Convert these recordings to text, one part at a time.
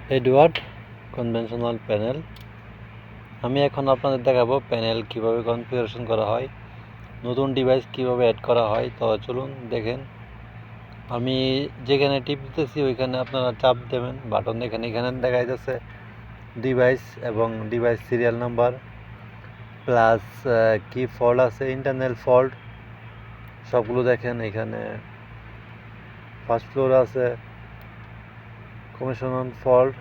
Edward conventional panel. আমি এখন আপনাদের দেখাবো প্যানেল কিভাবে কনফিগারেশন করা হয়, নতুন ডিভাইস কিভাবে অ্যাড করা হয়। তো চলুন দেখেন। আমি যেখানে টিপ দিতেছি ওইখানে আপনারা চাপ দেবেন বাটন। এখানে দেখা যাচ্ছে ডিভাইস এবং ডিভাইস সিরিয়াল নাম্বার প্লাস কি ফল্ট আছে, ইন্টারনাল ফল্ট সবগুলো দেখেন। এখানে ফার্স্ট ফ্লোর আছে, কমিশন ফল্ট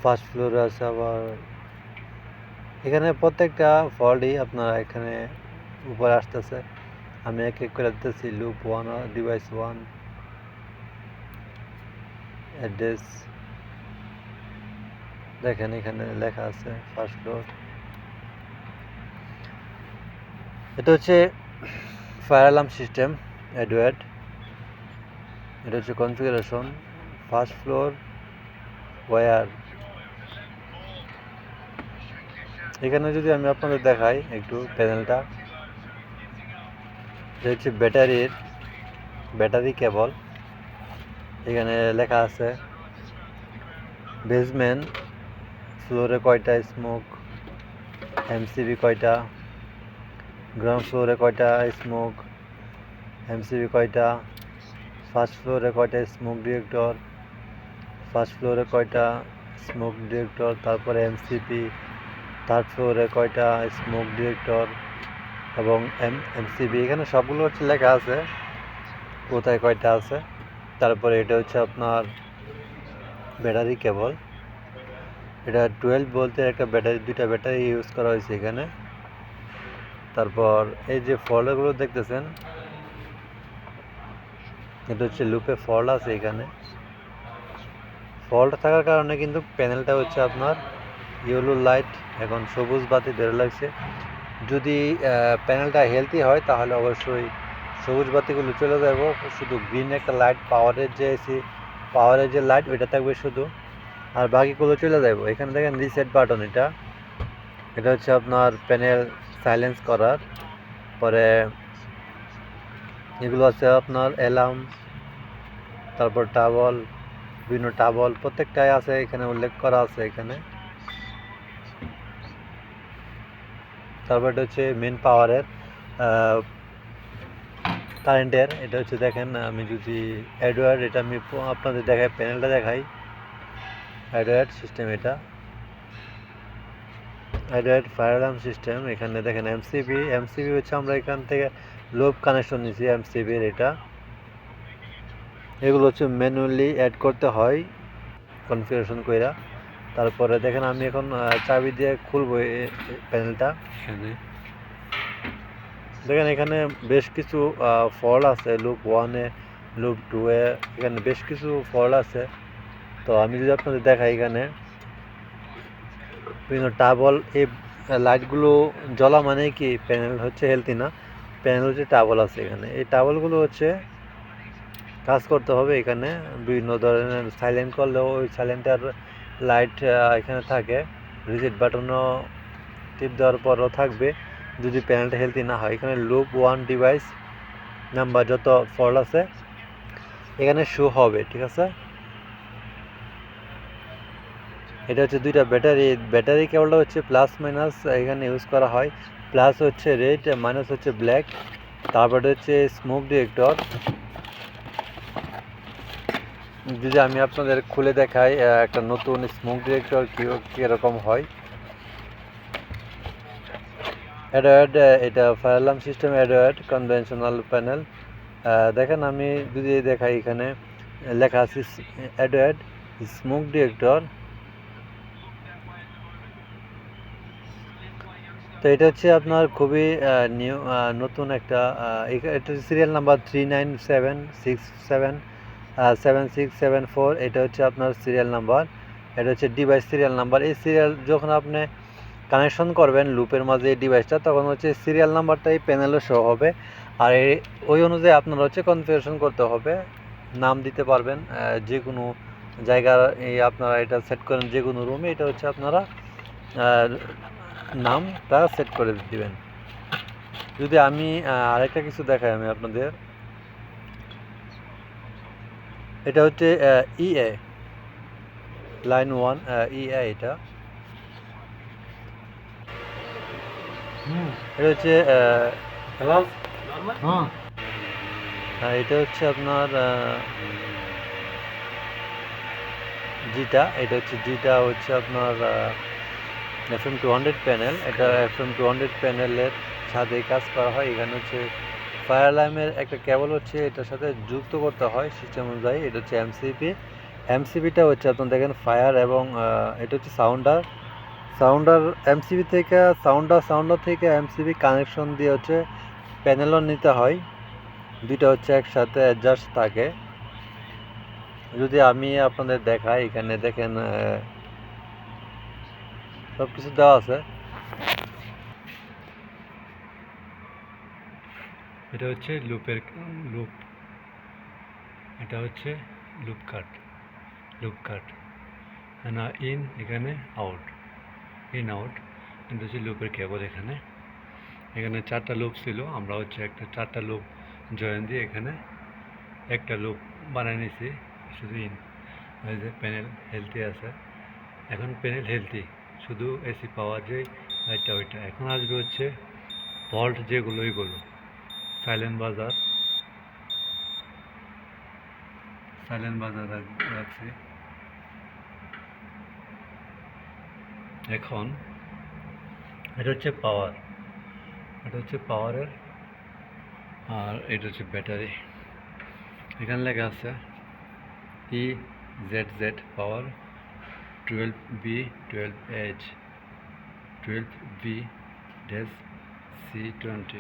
ফার্স্ট ফ্লোরে আছে। আবার এখানে প্রত্যেকটা ফল্টই আপনারা এখানে উপরে আসতেছে। আমি এক এক করে দিতেছি। লুপ 1, ডিভাইস 1, অ্যাড্রেস দেখেন এখানে লেখা আছে ফার্স্ট ফ্লোর। এটা হচ্ছে ফায়ার অ্যালার্ম সিস্টেম এডওয়ার্ড। এটা হচ্ছে কনফিগারেশন ফার্স্ট ফ্লোর ওয়্যার। এখানে যদি আমি আপনাদের দেখাই একটু প্যানেলটা, এটা হচ্ছে ব্যাটারি কেবল। এখানে লেখা আছে বেসমেন্ট ফ্লোরে কয়টা স্মোক, এমসিবি কয়টা, গ্রাউন্ড ফ্লোরে কয়টা স্মোক, এমসিবি কয়টা, ফার্স্ট ফ্লোরে কয়টা স্মোক ডিটেক্টর, ফার্স্ট ফ্লোরে কয়টা স্মোক ডিটেক্টর, তারপরে এমসিপি, থার্ড ফ্লোরে কয়টা স্মোক ডিটেক্টর এবং এমসিবি। এখানে সবগুলো হচ্ছে লেখা আছে কোথায় কয়টা আছে। তারপরে এটা হচ্ছে আপনার ব্যাটারি কেবল। এটা 12 ভোল্টের একটা ব্যাটারি, দুইটা ব্যাটারি ইউজ করা হয়েছে এখানে। তারপর এই যে ফল্টগুলো দেখতেছেন, এটা হচ্ছে লুপে ফল্ট আছে। এখানে ফল্ট থাকার কারণে কিন্তু প্যানেলটা হচ্ছে আপনার ইয়েলো লাইট, এখন সবুজ বাতি ধরে লাগছে। যদি প্যানেলটা হেলদি হয় তাহলে অবশ্যই সবুজ বাতিগুলো চলে যাব, শুধু গ্রিন একটা লাইট পাওয়ারের যে লাইট ওইটা থাকবে শুধু, আর বাকিগুলো চলে যাব। এখানে দেখেন রিসেট বাটন, এটা হচ্ছে আপনার প্যানেল সাইলেন্স করার। পরে এগুলো আছে আপনার অ্যালার্ম, তারপর টাবল, বিভিন্ন টাবল প্রত্যেকটাই আছে এখানে উল্লেখ করা আছে এখানে। তারপর এটা হচ্ছে মেন পাওয়ারের কারেন্টের। এটা হচ্ছে দেখেন, আমি যদি এডওয়ার্ড, এটা আমি আপনাদের দেখাই, প্যানেলটা দেখাই। এডওয়ার্ড সিস্টেম, এটা এডওয়ার্ড ফায়ার অ্যালার্ম সিস্টেম। এখানে দেখেন এমসিবি হচ্ছে আমরা এখান থেকে লোভ কানেকশন নিয়েছি এমসিবির। এগুলো হচ্ছে ম্যানুয়ালি অ্যাড করতে হয় কনফিগারেশন কইরা। তারপরে দেখেন আমি এখন চাবি দিয়ে খুলবো প্যানেলটা। দেখেন এখানে বেশ কিছু ফল্ট আছে, লুপ 1-এ, লুপ 2-এ, এখানে বেশ কিছু ফল্ট আছে। তো আমি যদি আপনাদের দেখাই, এখানে বিভিন্ন টাবল, এই লাইটগুলো জ্বলা মানে কি প্যানেল হচ্ছে হেলদি না, প্যানেল হচ্ছে টাবল আছে এখানে। এই টাবলগুলো হচ্ছে কাজ করতে হবে। এখানে বিভিন্ন ধরনের সাইলেন্ট করলেও ওই সাইলেন্টার লাইট এখানে থাকে। রিসেট বাটনও টিপ দেওয়ার পরও থাকবে যদি প্যানেলটা হেলদি না হয়। এখানে লুপ 1 ডিভাইস নাম্বার যত ফল্ট আছে এখানে শো হবে, ঠিক আছে। এটা হচ্ছে দুইটা ব্যাটারি কেবলটা হচ্ছে প্লাস মাইনাস এখানে ইউজ করা হয়। প্লাস হচ্ছে রেড, মাইনাস হচ্ছে ব্ল্যাক। তারপরে হচ্ছে স্মোক ডিটেক্টর। যদি আমি আপনাদের খুলে দেখাই একটা নতুন স্মোক ডিটেক্টর কীরকম হয়। এডওয়ার্ড, এটা fire alarm system Edward conventional panel. দেখেন আমি যদি দেখাই, এখানে লেখা আছে এডওয়ার্ড স্মোক ডিটেক্টর। তো এটা হচ্ছে আপনার খুবই নিউ নতুন একটা, এটা সিরিয়াল নাম্বার 3976777674। এটা হচ্ছে আপনার সিরিয়াল নাম্বার। এটা হচ্ছে ডিভাইস সিরিয়াল নাম্বার। এই সিরিয়াল যখন আপনি কানেকশন করবেন লুপের মাঝে এই ডিভাইসটা, তখন হচ্ছে সিরিয়াল নাম্বারটা এই প্যানেলে শো হবে। আর ওই অনুযায়ী আপনারা হচ্ছে কনফিগারেশন করতে হবে, নাম দিতে পারবেন যে কোনো জায়গার। এই আপনারা এটা সেট করেন যে কোনো রুমে, এটা হচ্ছে আপনারা নামটা সেট করে দিবেন। যদি আমি আরেকটা কিছু দেখাই আমি আপনাদের, এটা হচ্ছে ইএ লাইন 1 EI এটা এটা হচ্ছে এটা হচ্ছে আপনার এটা হচ্ছে আপনার FM200 প্যানেল। এটা FM200 প্যানেলের ছাদে কাজ করা হয়। এখানে হচ্ছে ফায়ার অ্যালার্মের একটা কেবল হচ্ছে এটার সাথে যুক্ত করতে হয় সিস্টেম অনুযায়ী। এটা হচ্ছে এমসিবিটা হচ্ছে আপনার দেখেন ফায়ার এবং এটা হচ্ছে সাউন্ডার এমসিবি থেকে সাউন্ডার থেকে এমসিবি কানেকশন দিয়ে হচ্ছে প্যানেলও নিতে হয়। দুইটা হচ্ছে একসাথে অ্যাডজাস্ট থাকে। যদি আমি আপনাদের দেখাই, এখানে দেখেন সব কিছু দেওয়া আছে। এটা হচ্ছে লুপ, এটা হচ্ছে লুপ কাট না ইন, এখানে আউট, ইন আউট। এটা হচ্ছে লুপের কেবল। এখানে 4টা লুপ ছিল, আমরা হচ্ছে 4টা লুপ জয়েন দিয়ে এখানে একটা লুপ বানিয়ে নিয়েছি। শুধু ইন, ওই যে প্যানেল হেলদি আছে, এখন প্যানেল হেলদি, শুধু এসি পাওয়ার যে লাইটটা ওইটা। এখন আসবে হচ্ছে ভল্ট যেগুলো ওইগুলো সাইলেন্ট বাজার রাখছি। এখন এটা হচ্ছে পাওয়ারের, আর এটা হচ্ছে ব্যাটারি। এখানে লেখা আছে EZZ পাওয়ার 12B 12H 12B-C20।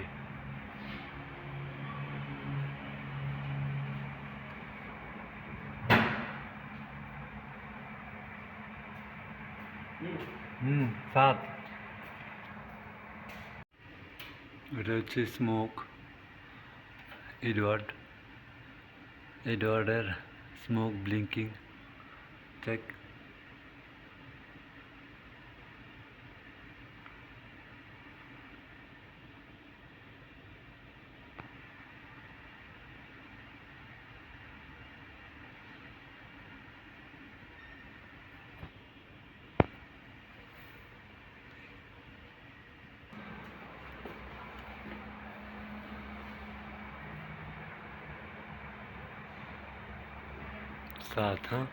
সাত। এটা হচ্ছে স্মোক এডওয়ার্ডের স্মোক ব্লিঙ্কিং চেক। 7 हाँ।